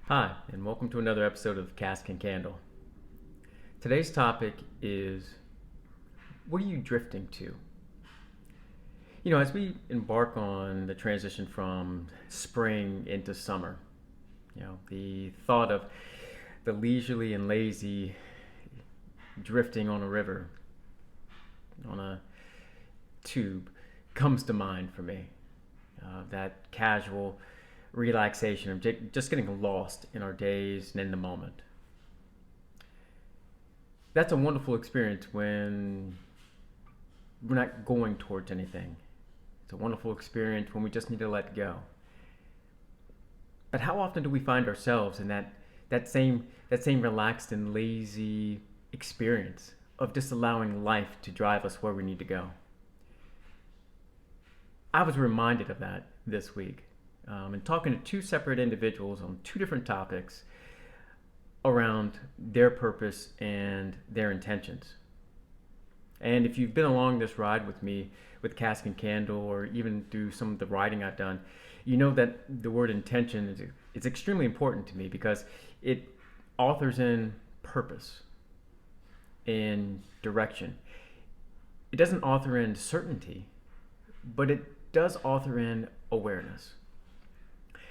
Hi, and welcome to another episode of Cask Candle. Today's topic is, what are you drifting to? As we embark on the transition from spring into summer, the thought of the leisurely and lazy drifting on a river, on a tube, comes to mind for me. That casual relaxation of just getting lost in our days and in the moment. That's a wonderful experience when we're not going towards anything. It's a wonderful experience when we just need to let go. But how often do we find ourselves in that same relaxed and lazy experience of just allowing life to drive us where we need to go? I was reminded of that this week, and talking to two separate individuals on two different topics around their purpose and their intentions. And if you've been along this ride with me with Cask and Candle, or even through some of the writing I've done, you know that the word intention is extremely important to me because it authors in purpose, in direction. It doesn't author in certainty, but it does author in awareness.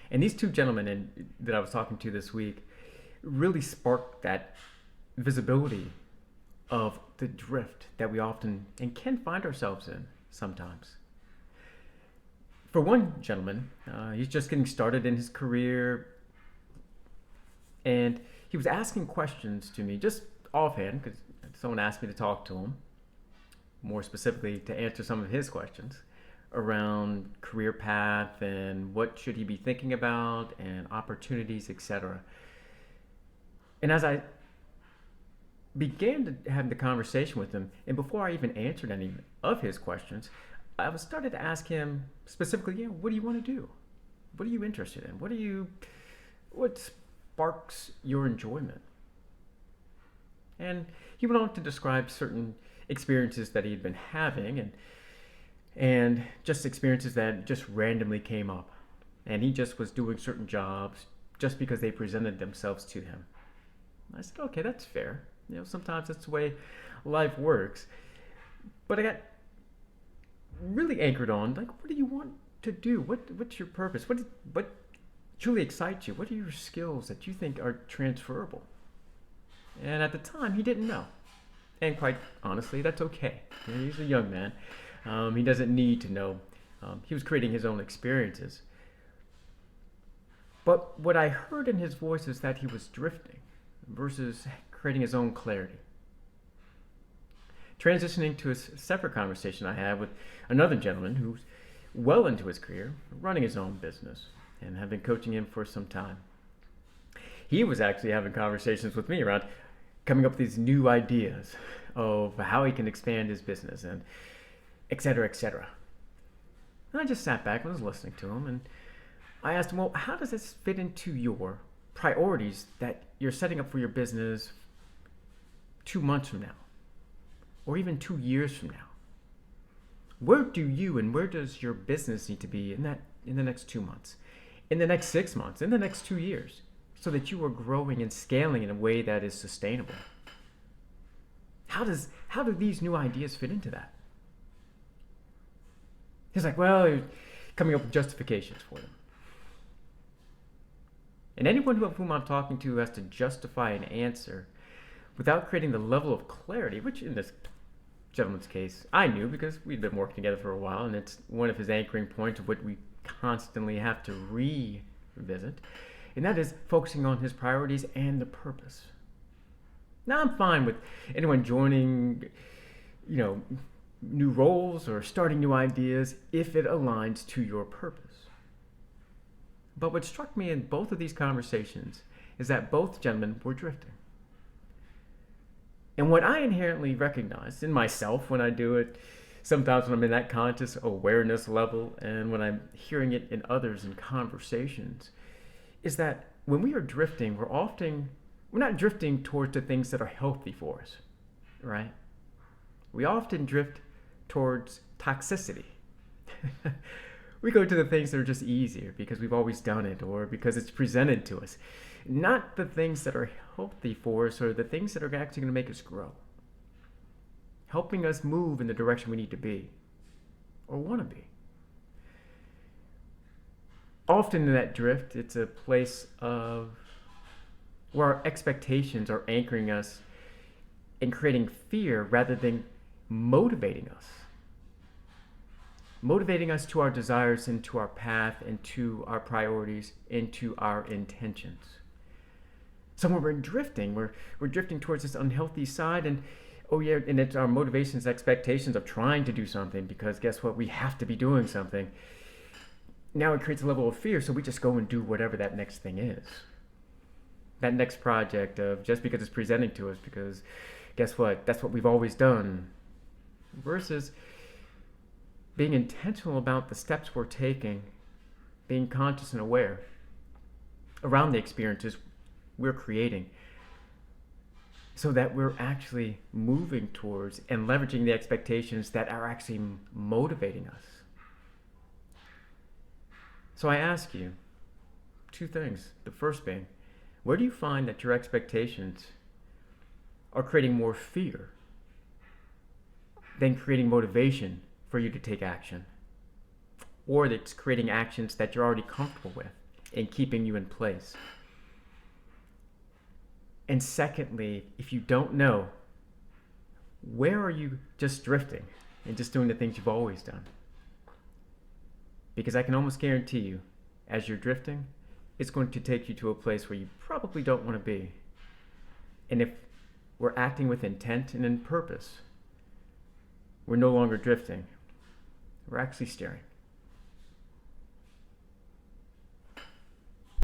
And these two gentlemen that I was talking to this week really sparked that visibility of the drift that we often and can find ourselves in sometimes. For one gentleman, he's just getting started in his career, and he was asking questions to me just offhand because someone asked me to talk to him, more specifically to answer some of his questions around career path and what should he be thinking about and opportunities, etc. And as I began to have the conversation with him, and before I even answered any of his questions, I was started to ask him specifically, what do you want to do? What are you interested in? What sparks your enjoyment? And he went on to describe certain experiences that he had been having and just experiences that just randomly came up. And he just was doing certain jobs just because they presented themselves to him. I said, okay, that's fair. Sometimes that's the way life works. But I got really anchored on, what do you want to do? What's your purpose? What truly excites you? What are your skills that you think are transferable? And at the time, he didn't know. And quite honestly, that's okay. He's a young man. He doesn't need to know. He was creating his own experiences. But what I heard in his voice is that he was drifting versus creating his own clarity. Transitioning to a separate conversation I had with another gentleman who's well into his career, running his own business, and have been coaching him for some time. He was actually having conversations with me around coming up with these new ideas of how he can expand his business and et cetera, et cetera. And I just sat back and was listening to him, and I asked him, well, how does this fit into your priorities that you're setting up for your business 2 months from now, or even 2 years from now? Where do you and where does your business need to be in the next 2 months, in the next 6 months, in the next 2 years, so that you are growing and scaling in a way that is sustainable? How do these new ideas fit into that? He's like, well, you're coming up with justifications for them. And anyone whom I'm talking to has to justify an answer without creating the level of clarity, which in this gentleman's case, I knew because we'd been working together for a while, and it's one of his anchoring points of what we constantly have to revisit, and that is focusing on his priorities and the purpose. Now, I'm fine with anyone joining, new roles or starting new ideas if it aligns to your purpose. But what struck me in both of these conversations is that both gentlemen were drifting. And what I inherently recognize in myself when I do it, sometimes when I'm in that conscious awareness level and when I'm hearing it in others in conversations, is that when we are drifting, we're not drifting towards the things that are healthy for us, right? We often drift towards toxicity. We go to the things that are just easier because we've always done it or because it's presented to us. Not the things that are healthy for us or the things that are actually going to make us grow. Helping us move in the direction we need to be or want to be. Often in that drift, it's a place of where our expectations are anchoring us and creating fear rather than motivating us. Motivating us to our desires and to our path and to our priorities and to our intentions. So when we're drifting, we're drifting towards this unhealthy side, and and it's our motivations, expectations of trying to do something because guess what? We have to be doing something. Now it creates a level of fear, so we just go and do whatever that next thing is. That next project of just because it's presented to us, because guess what? That's what we've always done. Versus being intentional about the steps we're taking, being conscious and aware around the experiences we're creating so that we're actually moving towards and leveraging the expectations that are actually motivating us. So I ask you two things. The first being, where do you find that your expectations are creating more fear than creating motivation for you to take action? Or that's creating actions that you're already comfortable with and keeping you in place? And secondly, if you don't know, where are you just drifting and just doing the things you've always done? Because I can almost guarantee you, as you're drifting, it's going to take you to a place where you probably don't want to be. And if we're acting with intent and in purpose, we're no longer drifting. We're actually steering.